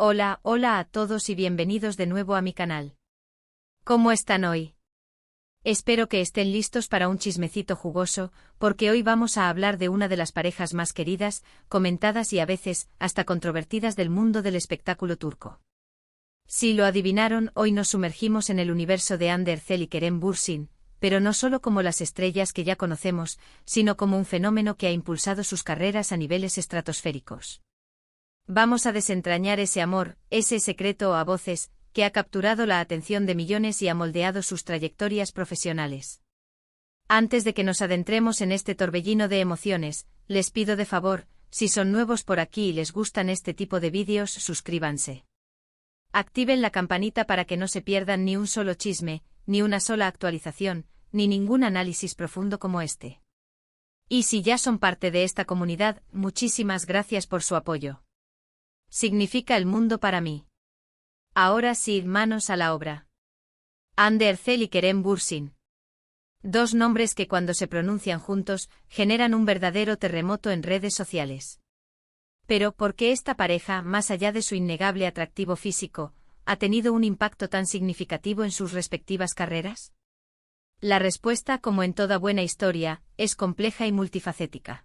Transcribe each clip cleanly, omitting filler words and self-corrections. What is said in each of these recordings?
Hola, hola a todos y bienvenidos de nuevo a mi canal. ¿Cómo están hoy? Espero que estén listos para un chismecito jugoso, porque hoy vamos a hablar de una de las parejas más queridas, comentadas y a veces hasta controvertidas del mundo del espectáculo turco. Si lo adivinaron, hoy nos sumergimos en el universo de Hande Erçel y Kerem Bürsin, pero no solo como las estrellas que ya conocemos, sino como un fenómeno que ha impulsado sus carreras a niveles estratosféricos. Vamos a desentrañar ese amor, ese secreto a voces, que ha capturado la atención de millones y ha moldeado sus trayectorias profesionales. Antes de que nos adentremos en este torbellino de emociones, les pido de favor, si son nuevos por aquí y les gustan este tipo de vídeos, suscríbanse. Activen la campanita para que no se pierdan ni un solo chisme, ni una sola actualización, ni ningún análisis profundo como este. Y si ya son parte de esta comunidad, muchísimas gracias por su apoyo. Significa el mundo para mí. Ahora sí, manos a la obra. Hande Erçel y Kerem Bürsin. Dos nombres que cuando se pronuncian juntos, generan un verdadero terremoto en redes sociales. Pero, ¿por qué esta pareja, más allá de su innegable atractivo físico, ha tenido un impacto tan significativo en sus respectivas carreras? La respuesta, como en toda buena historia, es compleja y multifacética.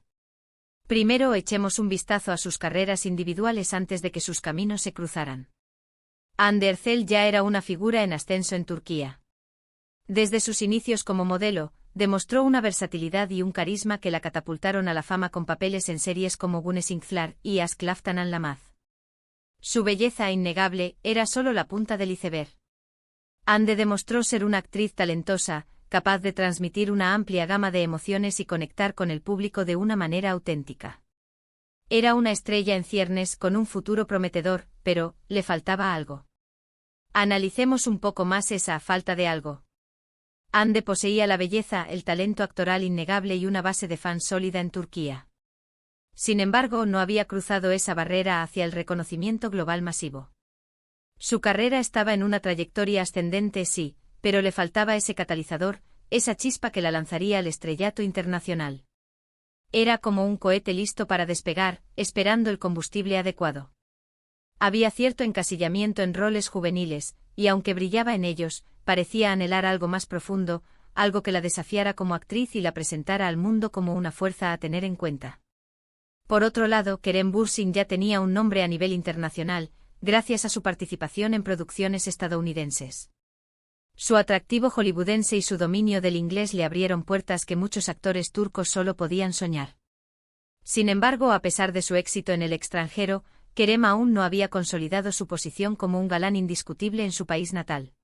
Primero echemos un vistazo a sus carreras individuales antes de que sus caminos se cruzaran. Hande Erçel ya era una figura en ascenso en Turquía. Desde sus inicios como modelo, demostró una versatilidad y un carisma que la catapultaron a la fama con papeles en series como Güneşinkler y Aşk Laftan Anlamaz. Su belleza innegable era solo la punta del iceberg. Hande demostró ser una actriz talentosa, capaz de transmitir una amplia gama de emociones y conectar con el público de una manera auténtica. Era una estrella en ciernes con un futuro prometedor, pero le faltaba algo. Analicemos un poco más esa falta de algo. Hande poseía la belleza, el talento actoral innegable y una base de fans sólida en Turquía. Sin embargo, no había cruzado esa barrera hacia el reconocimiento global masivo. Su carrera estaba en una trayectoria ascendente, sí, pero le faltaba ese catalizador, esa chispa que la lanzaría al estrellato internacional. Era como un cohete listo para despegar, esperando el combustible adecuado. Había cierto encasillamiento en roles juveniles, y aunque brillaba en ellos, parecía anhelar algo más profundo, algo que la desafiara como actriz y la presentara al mundo como una fuerza a tener en cuenta. Por otro lado, Kerem Bürsin ya tenía un nombre a nivel internacional, gracias a su participación en producciones estadounidenses. Su atractivo hollywoodense y su dominio del inglés le abrieron puertas que muchos actores turcos solo podían soñar. Sin embargo, a pesar de su éxito en el extranjero, Kerem aún no había consolidado su posición como un galán indiscutible en su país natal.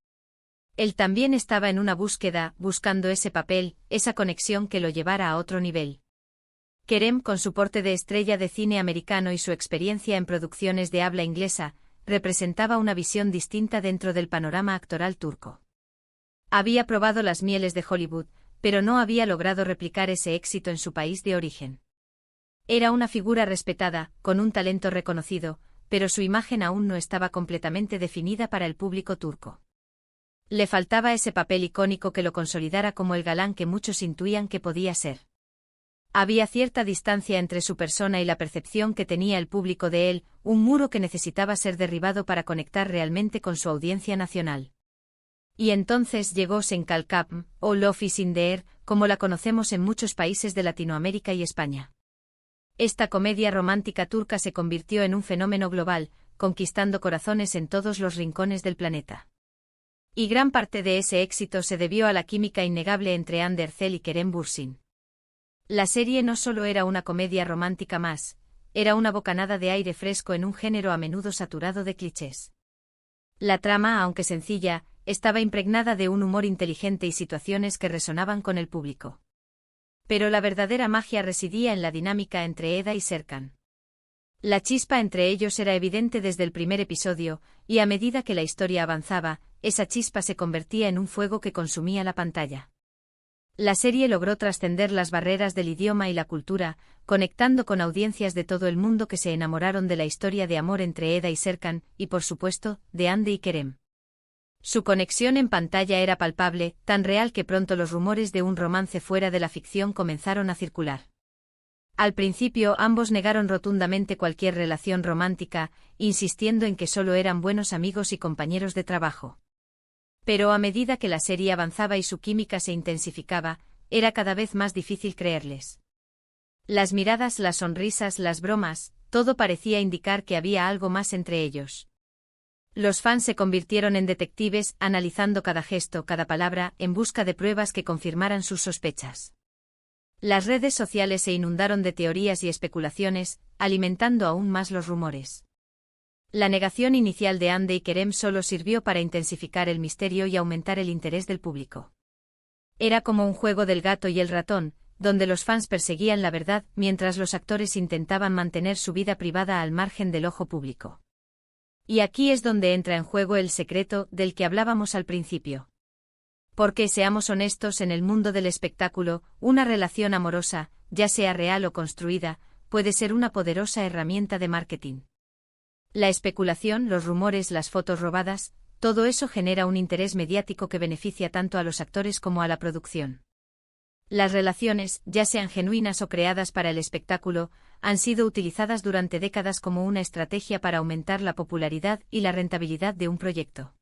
Él también estaba en una búsqueda, buscando ese papel, esa conexión que lo llevara a otro nivel. Kerem, con su porte de estrella de cine americano y su experiencia en producciones de habla inglesa, representaba una visión distinta dentro del panorama actoral turco. Había probado las mieles de Hollywood, pero no había logrado replicar ese éxito en su país de origen. Era una figura respetada, con un talento reconocido, pero su imagen aún no estaba completamente definida para el público turco. Le faltaba ese papel icónico que lo consolidara como el galán que muchos intuían que podía ser. Había cierta distancia entre su persona y la percepción que tenía el público de él, un muro que necesitaba ser derribado para conectar realmente con su audiencia nacional. Y entonces llegó Sen Kalkapm, o Love is in the Air, como la conocemos en muchos países de Latinoamérica y España. Esta comedia romántica turca se convirtió en un fenómeno global, conquistando corazones en todos los rincones del planeta. Y gran parte de ese éxito se debió a la química innegable entre Hande Erçel y Kerem Bürsin. La serie no solo era una comedia romántica más, era una bocanada de aire fresco en un género a menudo saturado de clichés. La trama, aunque sencilla, estaba impregnada de un humor inteligente y situaciones que resonaban con el público. Pero la verdadera magia residía en la dinámica entre Eda y Serkan. La chispa entre ellos era evidente desde el primer episodio, y a medida que la historia avanzaba, esa chispa se convertía en un fuego que consumía la pantalla. La serie logró trascender las barreras del idioma y la cultura, conectando con audiencias de todo el mundo que se enamoraron de la historia de amor entre Eda y Serkan, y por supuesto, de Hande y Kerem. Su conexión en pantalla era palpable, tan real que pronto los rumores de un romance fuera de la ficción comenzaron a circular. Al principio ambos negaron rotundamente cualquier relación romántica, insistiendo en que solo eran buenos amigos y compañeros de trabajo. Pero a medida que la serie avanzaba y su química se intensificaba, era cada vez más difícil creerles. Las miradas, las sonrisas, las bromas, todo parecía indicar que había algo más entre ellos. Los fans se convirtieron en detectives, analizando cada gesto, cada palabra, en busca de pruebas que confirmaran sus sospechas. Las redes sociales se inundaron de teorías y especulaciones, alimentando aún más los rumores. La negación inicial de Hande y Kerem solo sirvió para intensificar el misterio y aumentar el interés del público. Era como un juego del gato y el ratón, donde los fans perseguían la verdad mientras los actores intentaban mantener su vida privada al margen del ojo público. Y aquí es donde entra en juego el secreto del que hablábamos al principio. Porque, seamos honestos, en el mundo del espectáculo, una relación amorosa, ya sea real o construida, puede ser una poderosa herramienta de marketing. La especulación, los rumores, las fotos robadas, todo eso genera un interés mediático que beneficia tanto a los actores como a la producción. Las relaciones, ya sean genuinas o creadas para el espectáculo, han sido utilizadas durante décadas como una estrategia para aumentar la popularidad y la rentabilidad de un proyecto.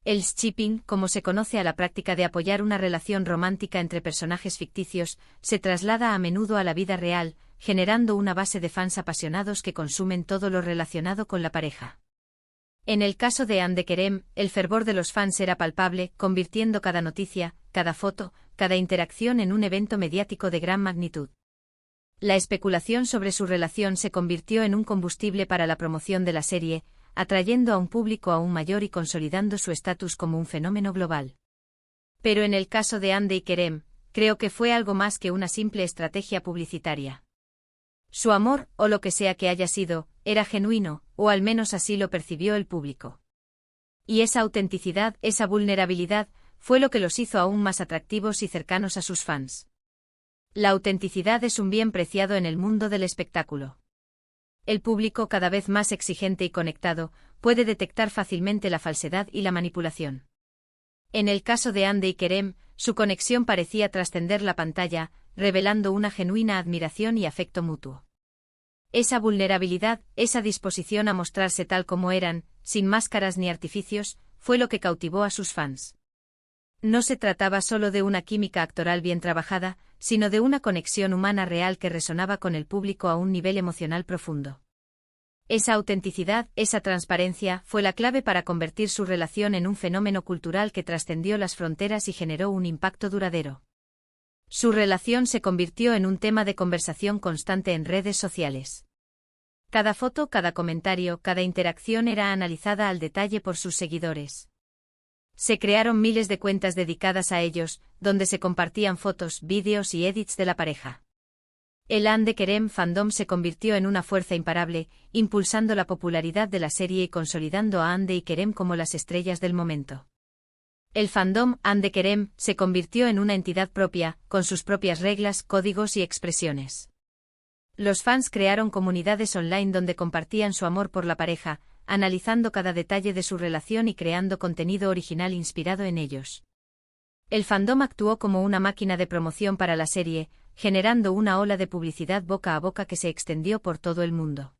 El shipping, como se conoce a la práctica de apoyar una relación romántica entre personajes ficticios, se traslada a menudo a la vida real, generando una base de fans apasionados que consumen todo lo relacionado con la pareja. En el caso de Hande Kerem, el fervor de los fans era palpable, convirtiendo cada noticia, cada foto, cada interacción en un evento mediático de gran magnitud. La especulación sobre su relación se convirtió en un combustible para la promoción de la serie, atrayendo a un público aún mayor y consolidando su estatus como un fenómeno global. Pero en el caso de Hande y Kerem, creo que fue algo más que una simple estrategia publicitaria. Su amor, o lo que sea que haya sido, era genuino, o al menos así lo percibió el público. Y esa autenticidad, esa vulnerabilidad, fue lo que los hizo aún más atractivos y cercanos a sus fans. La autenticidad es un bien preciado en el mundo del espectáculo. El público, cada vez más exigente y conectado, puede detectar fácilmente la falsedad y la manipulación. En el caso de Hande y Kerem, su conexión parecía trascender la pantalla, revelando una genuina admiración y afecto mutuo. Esa vulnerabilidad, esa disposición a mostrarse tal como eran, sin máscaras ni artificios, fue lo que cautivó a sus fans. No se trataba solo de una química actoral bien trabajada, sino de una conexión humana real que resonaba con el público a un nivel emocional profundo. Esa autenticidad, esa transparencia, fue la clave para convertir su relación en un fenómeno cultural que trascendió las fronteras y generó un impacto duradero. Su relación se convirtió en un tema de conversación constante en redes sociales. Cada foto, cada comentario, cada interacción era analizada al detalle por sus seguidores. Se crearon miles de cuentas dedicadas a ellos, donde se compartían fotos, vídeos y edits de la pareja. El Hande Kerem fandom se convirtió en una fuerza imparable, impulsando la popularidad de la serie y consolidando a Hande y Kerem como las estrellas del momento. El fandom Hande Kerem se convirtió en una entidad propia, con sus propias reglas, códigos y expresiones. Los fans crearon comunidades online donde compartían su amor por la pareja, analizando cada detalle de su relación y creando contenido original inspirado en ellos. El fandom actuó como una máquina de promoción para la serie, generando una ola de publicidad boca a boca que se extendió por todo el mundo.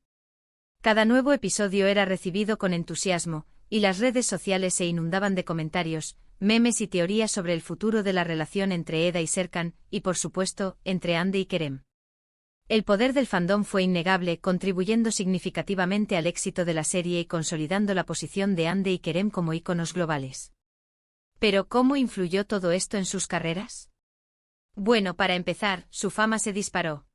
Cada nuevo episodio era recibido con entusiasmo, y las redes sociales se inundaban de comentarios, memes y teorías sobre el futuro de la relación entre Eda y Serkan, y por supuesto, entre Hande y Kerem. El poder del fandom fue innegable, contribuyendo significativamente al éxito de la serie y consolidando la posición de Hande y Kerem como íconos globales. ¿Pero cómo influyó todo esto en sus carreras? Bueno, para empezar, su fama se disparó.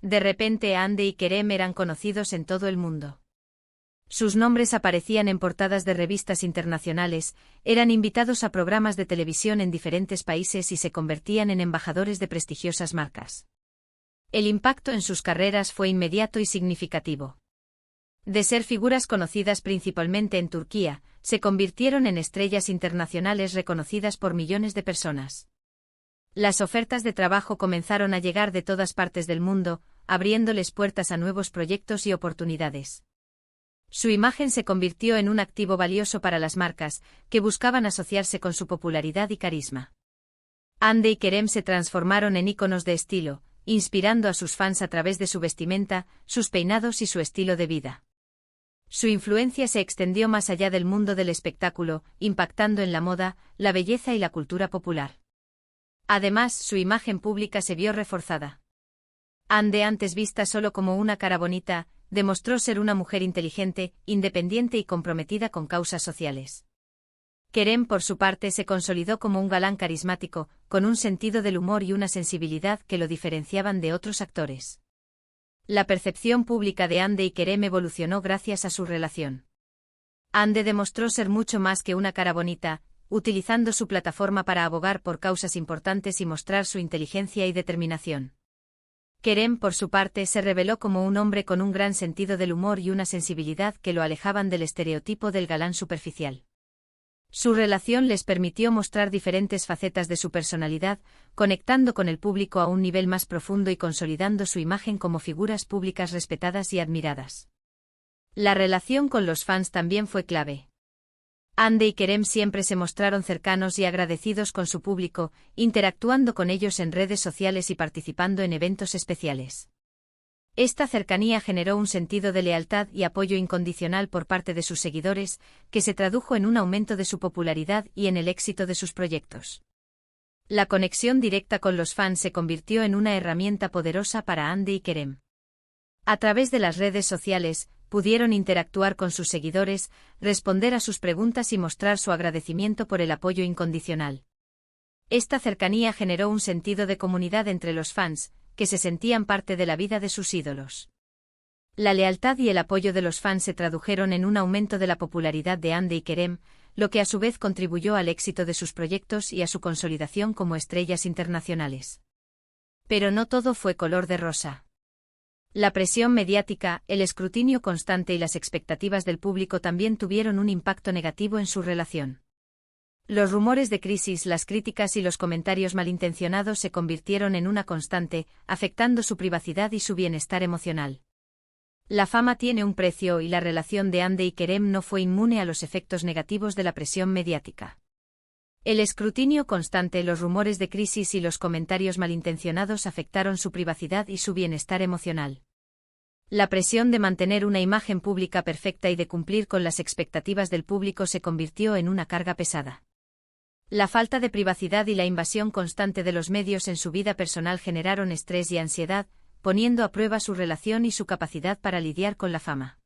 De repente Hande y Kerem eran conocidos en todo el mundo. Sus nombres aparecían en portadas de revistas internacionales, eran invitados a programas de televisión en diferentes países y se convertían en embajadores de prestigiosas marcas. El impacto en sus carreras fue inmediato y significativo. De ser figuras conocidas principalmente en Turquía, se convirtieron en estrellas internacionales reconocidas por millones de personas. Las ofertas de trabajo comenzaron a llegar de todas partes del mundo, abriéndoles puertas a nuevos proyectos y oportunidades. Su imagen se convirtió en un activo valioso para las marcas, que buscaban asociarse con su popularidad y carisma. Hande y Kerem se transformaron en íconos de estilo, inspirando a sus fans a través de su vestimenta, sus peinados y su estilo de vida. Su influencia se extendió más allá del mundo del espectáculo, impactando en la moda, la belleza y la cultura popular. Además, su imagen pública se vio reforzada. Ande, antes vista solo como una cara bonita, demostró ser una mujer inteligente, independiente y comprometida con causas sociales. Kerem, por su parte, se consolidó como un galán carismático, con un sentido del humor y una sensibilidad que lo diferenciaban de otros actores. La percepción pública de Ande y Kerem evolucionó gracias a su relación. Ande demostró ser mucho más que una cara bonita, utilizando su plataforma para abogar por causas importantes y mostrar su inteligencia y determinación. Kerem, por su parte, se reveló como un hombre con un gran sentido del humor y una sensibilidad que lo alejaban del estereotipo del galán superficial. Su relación les permitió mostrar diferentes facetas de su personalidad, conectando con el público a un nivel más profundo y consolidando su imagen como figuras públicas respetadas y admiradas. La relación con los fans también fue clave. Ande y Kerem siempre se mostraron cercanos y agradecidos con su público, interactuando con ellos en redes sociales y participando en eventos especiales. Esta cercanía generó un sentido de lealtad y apoyo incondicional por parte de sus seguidores, que se tradujo en un aumento de su popularidad y en el éxito de sus proyectos. La conexión directa con los fans se convirtió en una herramienta poderosa para Ande y Kerem. A través de las redes sociales, pudieron interactuar con sus seguidores, responder a sus preguntas y mostrar su agradecimiento por el apoyo incondicional. Esta cercanía generó un sentido de comunidad entre los fans, que se sentían parte de la vida de sus ídolos. La lealtad y el apoyo de los fans se tradujeron en un aumento de la popularidad de Ande y Kerem, lo que a su vez contribuyó al éxito de sus proyectos y a su consolidación como estrellas internacionales. Pero no todo fue color de rosa. La presión mediática, el escrutinio constante y las expectativas del público también tuvieron un impacto negativo en su relación. Los rumores de crisis, las críticas y los comentarios malintencionados se convirtieron en una constante, afectando su privacidad y su bienestar emocional. La fama tiene un precio y la relación de Ande y Kerem no fue inmune a los efectos negativos de la presión mediática. El escrutinio constante, los rumores de crisis y los comentarios malintencionados afectaron su privacidad y su bienestar emocional. La presión de mantener una imagen pública perfecta y de cumplir con las expectativas del público se convirtió en una carga pesada. La falta de privacidad y la invasión constante de los medios en su vida personal generaron estrés y ansiedad, poniendo a prueba su relación y su capacidad para lidiar con la fama.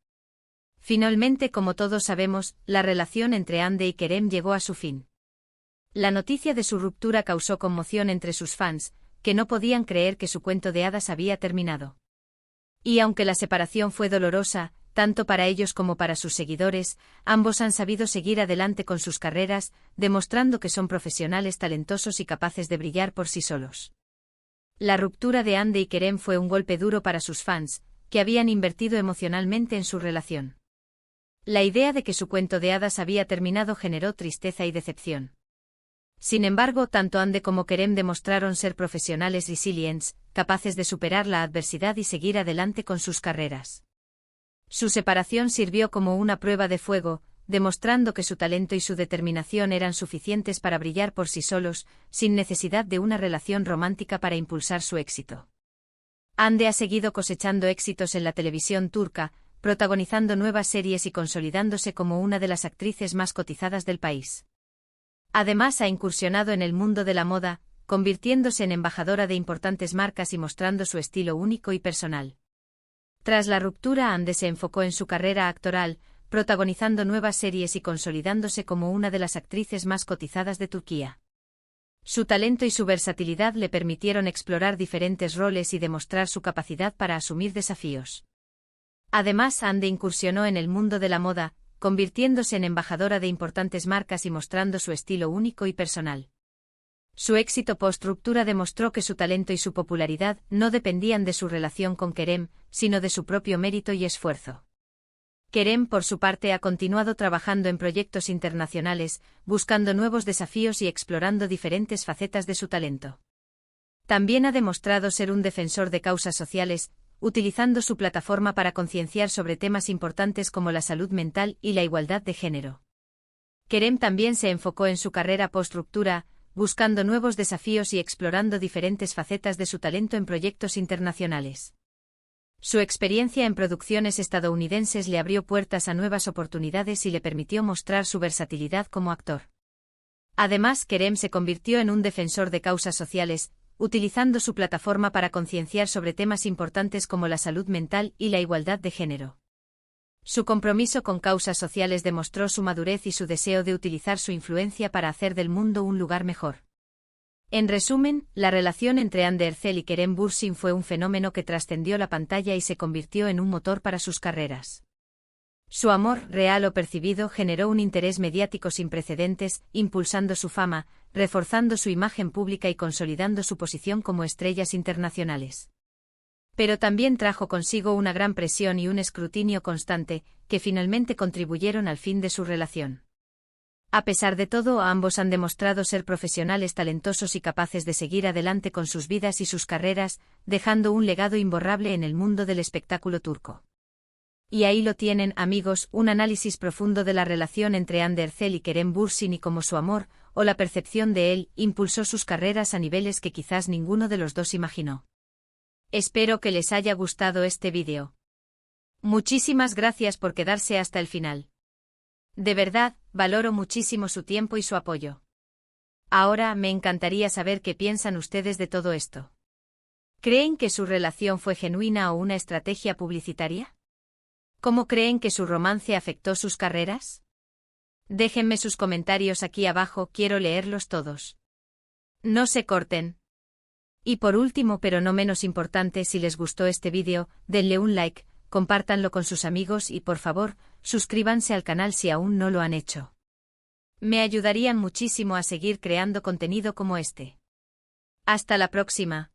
Finalmente, como todos sabemos, la relación entre Ande y Kerem llegó a su fin. La noticia de su ruptura causó conmoción entre sus fans, que no podían creer que su cuento de hadas había terminado. Y aunque la separación fue dolorosa, tanto para ellos como para sus seguidores, ambos han sabido seguir adelante con sus carreras, demostrando que son profesionales talentosos y capaces de brillar por sí solos. La ruptura de Ande y Kerem fue un golpe duro para sus fans, que habían invertido emocionalmente en su relación. La idea de que su cuento de hadas había terminado generó tristeza y decepción. Sin embargo, tanto Ande como Kerem demostraron ser profesionales resilientes, capaces de superar la adversidad y seguir adelante con sus carreras. Su separación sirvió como una prueba de fuego, demostrando que su talento y su determinación eran suficientes para brillar por sí solos, sin necesidad de una relación romántica para impulsar su éxito. Ande ha seguido cosechando éxitos en la televisión turca, protagonizando nuevas series y consolidándose como una de las actrices más cotizadas del país. Además, ha incursionado en el mundo de la moda, convirtiéndose en embajadora de importantes marcas y mostrando su estilo único y personal. Tras la ruptura, Ande se enfocó en su carrera actoral, protagonizando nuevas series y consolidándose como una de las actrices más cotizadas de Turquía. Su talento y su versatilidad le permitieron explorar diferentes roles y demostrar su capacidad para asumir desafíos. Además, Ande incursionó en el mundo de la moda, convirtiéndose en embajadora de importantes marcas y mostrando su estilo único y personal. Su éxito post-ruptura demostró que su talento y su popularidad no dependían de su relación con Kerem, sino de su propio mérito y esfuerzo. Kerem, por su parte, ha continuado trabajando en proyectos internacionales, buscando nuevos desafíos y explorando diferentes facetas de su talento. También ha demostrado ser un defensor de causas sociales, utilizando su plataforma para concienciar sobre temas importantes como la salud mental y la igualdad de género. Kerem también se enfocó en su carrera post-ruptura, buscando nuevos desafíos y explorando diferentes facetas de su talento en proyectos internacionales. Su experiencia en producciones estadounidenses le abrió puertas a nuevas oportunidades y le permitió mostrar su versatilidad como actor. Además, Kerem se convirtió en un defensor de causas sociales, utilizando su plataforma para concienciar sobre temas importantes como la salud mental y la igualdad de género. Su compromiso con causas sociales demostró su madurez y su deseo de utilizar su influencia para hacer del mundo un lugar mejor. En resumen, la relación entre Hande Erçel y Kerem Bürsin fue un fenómeno que trascendió la pantalla y se convirtió en un motor para sus carreras. Su amor, real o percibido, generó un interés mediático sin precedentes, impulsando su fama, reforzando su imagen pública y consolidando su posición como estrellas internacionales. Pero también trajo consigo una gran presión y un escrutinio constante, que finalmente contribuyeron al fin de su relación. A pesar de todo, ambos han demostrado ser profesionales talentosos y capaces de seguir adelante con sus vidas y sus carreras, dejando un legado imborrable en el mundo del espectáculo turco. Y ahí lo tienen, amigos, un análisis profundo de la relación entre Hande Erçel y Kerem Bürsin y cómo su amor, o la percepción de él, impulsó sus carreras a niveles que quizás ninguno de los dos imaginó. Espero que les haya gustado este vídeo. Muchísimas gracias por quedarse hasta el final. De verdad, valoro muchísimo su tiempo y su apoyo. Ahora me encantaría saber qué piensan ustedes de todo esto. ¿Creen que su relación fue genuina o una estrategia publicitaria? ¿Cómo creen que su romance afectó sus carreras? Déjenme sus comentarios aquí abajo, quiero leerlos todos. No se corten. Y por último, pero no menos importante, si les gustó este vídeo, denle un like, compártanlo con sus amigos y por favor, suscríbanse al canal si aún no lo han hecho. Me ayudarían muchísimo a seguir creando contenido como este. Hasta la próxima.